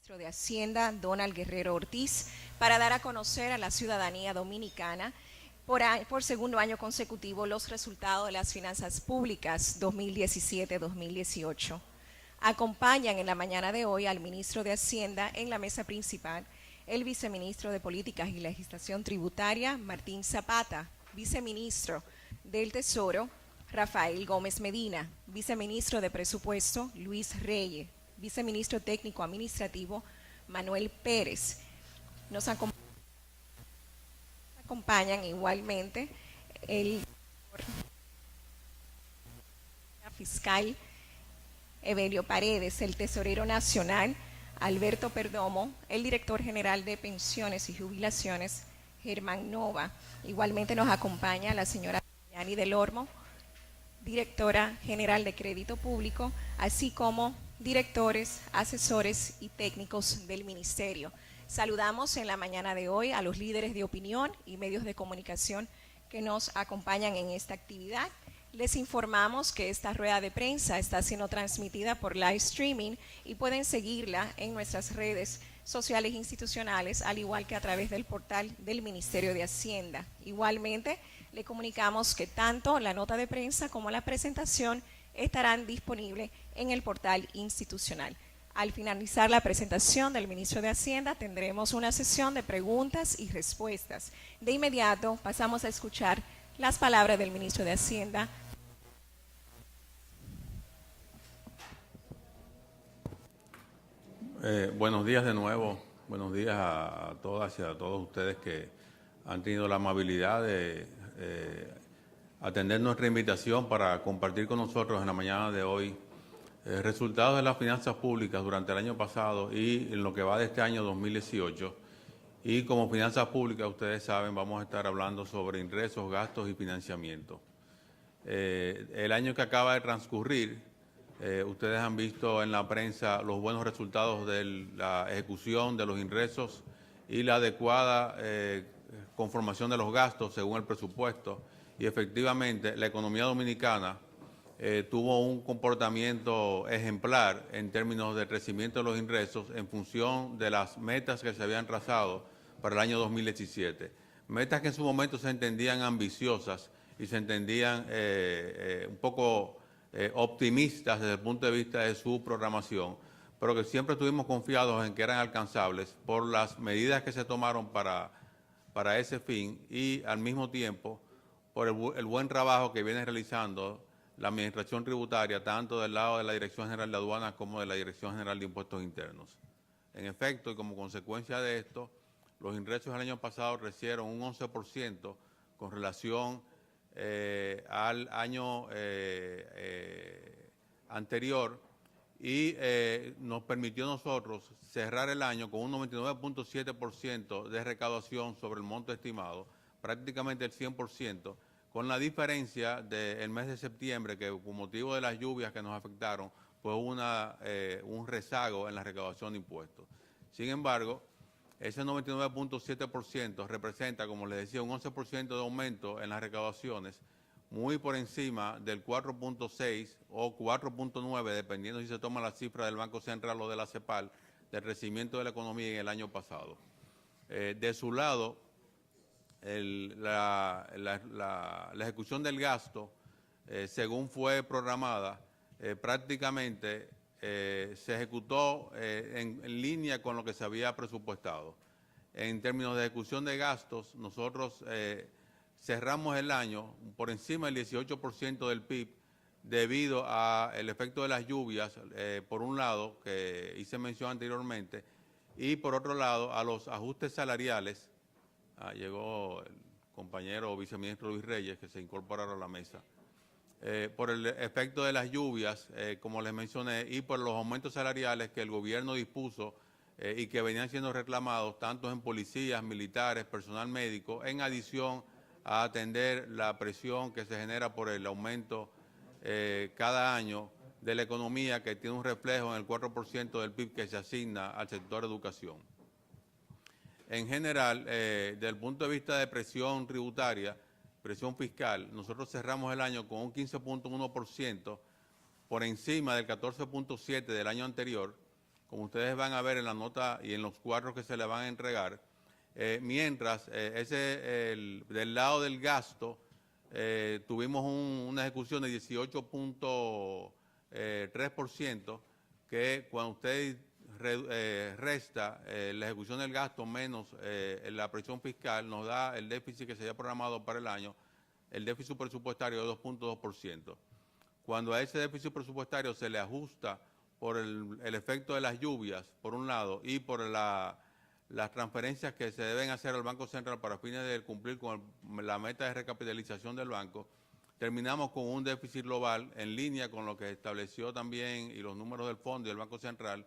Ministro de Hacienda, Donald Guerrero Ortiz, para dar a conocer a la ciudadanía dominicana por segundo año consecutivo los resultados de las finanzas públicas 2017-2018. Acompañan en la mañana de hoy al Ministro de Hacienda en la mesa principal, el Viceministro de Políticas y Legislación Tributaria, Martín Zapata, Viceministro del Tesoro, Rafael Gómez Medina, Viceministro de Presupuesto, Luis Reyes, Viceministro Técnico Administrativo, Manuel Pérez. Nos acompañan igualmente el fiscal Evelio Paredes, el tesorero nacional Alberto Perdomo, el director general de pensiones y jubilaciones Germán Nova. Igualmente nos acompaña la señora Yani del Olmo, directora general de Crédito Público, así como directores, asesores y técnicos del ministerio. Saludamos en la mañana de hoy a los líderes de opinión y medios de comunicación que nos acompañan en esta actividad. Les informamos que esta rueda de prensa está siendo transmitida por live streaming y pueden seguirla en nuestras redes sociales institucionales, al igual que a través del portal del Ministerio de Hacienda. Igualmente, le comunicamos que tanto la nota de prensa como la presentación estarán disponibles en el portal institucional. Al finalizar la presentación del Ministro de Hacienda, tendremos una sesión de preguntas y respuestas. De inmediato, pasamos a escuchar las palabras del Ministro de Hacienda. Buenos días de nuevo, buenos días a todas y a todos ustedes que han tenido la amabilidad de atender nuestra invitación para compartir con nosotros en la mañana de hoy resultados de las finanzas públicas durante el año pasado y en lo que va de este año 2018. Y como finanzas públicas, ustedes saben, vamos a estar hablando sobre ingresos, gastos y financiamiento. El año que acaba de transcurrir, ustedes han visto en la prensa los buenos resultados de la ejecución de los ingresos y la adecuada conformación de los gastos según el presupuesto. Y efectivamente, la economía dominicana tuvo un comportamiento ejemplar en términos de crecimiento de los ingresos en función de las metas que se habían trazado para el año 2017. Metas que en su momento se entendían ambiciosas y se entendían un poco optimistas desde el punto de vista de su programación, pero que siempre estuvimos confiados en que eran alcanzables por las medidas que se tomaron para ese fin y al mismo tiempo por el buen trabajo que viene realizando la Administración Tributaria, tanto del lado de la Dirección General de Aduanas como de la Dirección General de Impuestos Internos. En efecto, y como consecuencia de esto, los ingresos del año pasado crecieron un 11% con relación al año anterior y nos permitió a nosotros cerrar el año con un 99.7% de recaudación sobre el monto estimado, prácticamente el 100%, con la diferencia del mes de septiembre, que con motivo de las lluvias que nos afectaron, fue un rezago en la recaudación de impuestos. Sin embargo, ese 99.7% representa, como les decía, un 11% de aumento en las recaudaciones, muy por encima del 4.6 o 4.9, dependiendo si se toma la cifra del Banco Central o de la CEPAL, del crecimiento de la economía en el año pasado. De su lado, la ejecución del gasto, según fue programada, prácticamente se ejecutó en línea con lo que se había presupuestado. En términos de ejecución de gastos, nosotros cerramos el año por encima del 18% del PIB debido al efecto de las lluvias, por un lado, que hice mención anteriormente, y por otro lado, a los ajustes salariales. Llegó el compañero viceministro Luis Reyes, que se incorporaron a la mesa. Por el efecto de las lluvias, como les mencioné, y por los aumentos salariales que el gobierno dispuso y que venían siendo reclamados tanto en policías, militares, personal médico, en adición a atender la presión que se genera por el aumento cada año de la economía, que tiene un reflejo en el 4% del PIB que se asigna al sector educación. En general, desde el punto de vista de presión tributaria, presión fiscal, nosotros cerramos el año con un 15.1% por encima del 14.7% del año anterior como ustedes van a ver en la nota y en los cuadros que se le van a entregar, mientras del lado del gasto tuvimos una ejecución de 18.3%, que cuando usted resta la ejecución del gasto menos la presión fiscal, nos da el déficit que se había programado para el año, el déficit presupuestario de 2.2%. Cuando a ese déficit presupuestario se le ajusta por el efecto de las lluvias, por un lado, y por las transferencias que se deben hacer al Banco Central para fines de cumplir con la meta de recapitalización del banco, terminamos con un déficit global en línea con lo que estableció también, y los números del Fondo y del Banco Central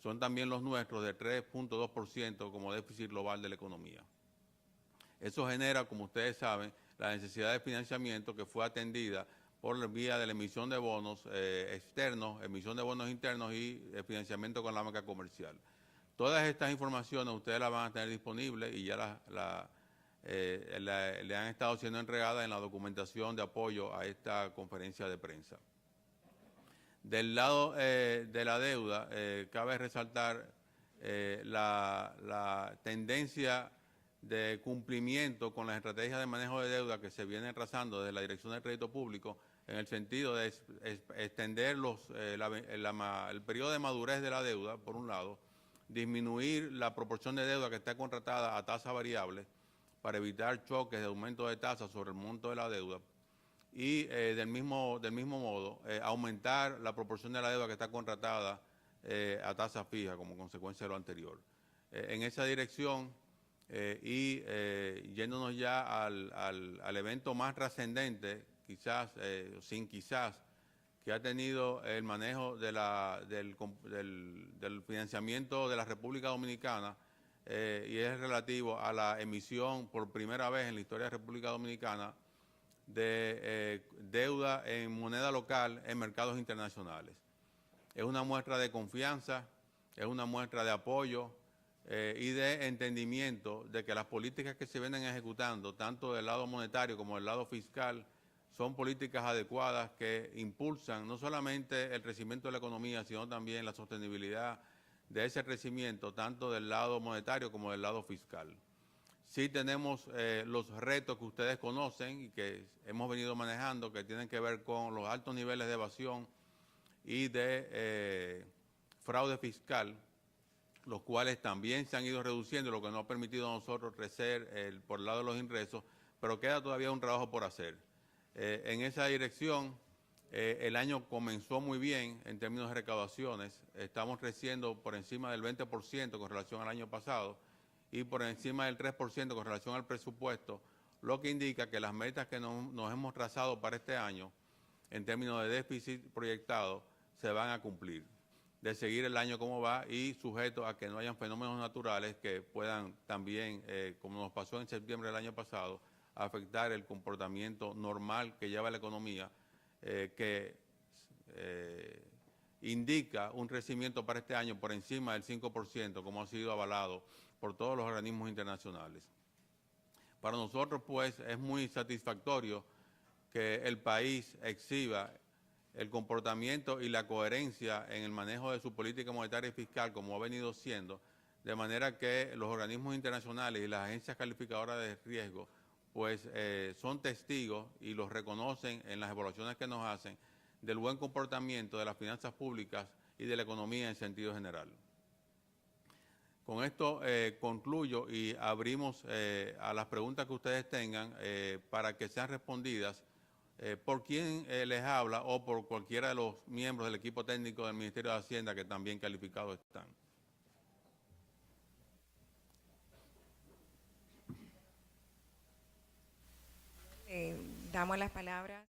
son también los nuestros, de 3.2% como déficit global de la economía. Eso genera, como ustedes saben, la necesidad de financiamiento que fue atendida por vía de la emisión de bonos externos, emisión de bonos internos y financiamiento con la banca comercial. Todas estas informaciones ustedes las van a tener disponibles y ya le han estado siendo entregadas en la documentación de apoyo a esta conferencia de prensa. Del lado de la deuda, cabe resaltar la tendencia de cumplimiento con las estrategias de manejo de deuda que se vienen trazando desde la Dirección de Crédito Público, en el sentido de extender el periodo de madurez de la deuda, por un lado, disminuir la proporción de deuda que está contratada a tasa variable para evitar choques de aumento de tasas sobre el monto de la deuda, y del mismo modo aumentar la proporción de la deuda que está contratada a tasa fija como consecuencia de lo anterior. En esa dirección yéndonos ya al evento más trascendente, quizás, que ha tenido el manejo del financiamiento de la República Dominicana, y es relativo a la emisión por primera vez en la historia de la República Dominicana de deuda en moneda local en mercados internacionales. Es una muestra de confianza, es una muestra de apoyo y de entendimiento de que las políticas que se vienen ejecutando, tanto del lado monetario como del lado fiscal, son políticas adecuadas que impulsan no solamente el crecimiento de la economía, sino también la sostenibilidad de ese crecimiento, tanto del lado monetario como del lado fiscal. Sí tenemos los retos que ustedes conocen y que hemos venido manejando, que tienen que ver con los altos niveles de evasión y de fraude fiscal, los cuales también se han ido reduciendo, lo que nos ha permitido a nosotros crecer por el lado de los ingresos, pero queda todavía un trabajo por hacer. En esa dirección, el año comenzó muy bien en términos de recaudaciones. Estamos creciendo por encima del 20% con relación al año pasado y por encima del 3% con relación al presupuesto, lo que indica que las metas que nos hemos trazado para este año, en términos de déficit proyectado, se van a cumplir. De seguir el año como va y sujeto a que no hayan fenómenos naturales que puedan también, como nos pasó en septiembre del año pasado, afectar el comportamiento normal que lleva la economía, que indica un crecimiento para este año por encima del 5%, como ha sido avalado por todos los organismos internacionales. Para nosotros, pues, es muy satisfactorio que el país exhiba el comportamiento y la coherencia en el manejo de su política monetaria y fiscal, como ha venido siendo, de manera que los organismos internacionales y las agencias calificadoras de riesgo, pues, son testigos y los reconocen en las evaluaciones que nos hacen del buen comportamiento de las finanzas públicas y de la economía en sentido general. Con esto concluyo y abrimos a las preguntas que ustedes tengan para que sean respondidas por quien les habla o por cualquiera de los miembros del equipo técnico del Ministerio de Hacienda que también calificados están. Damos las palabras.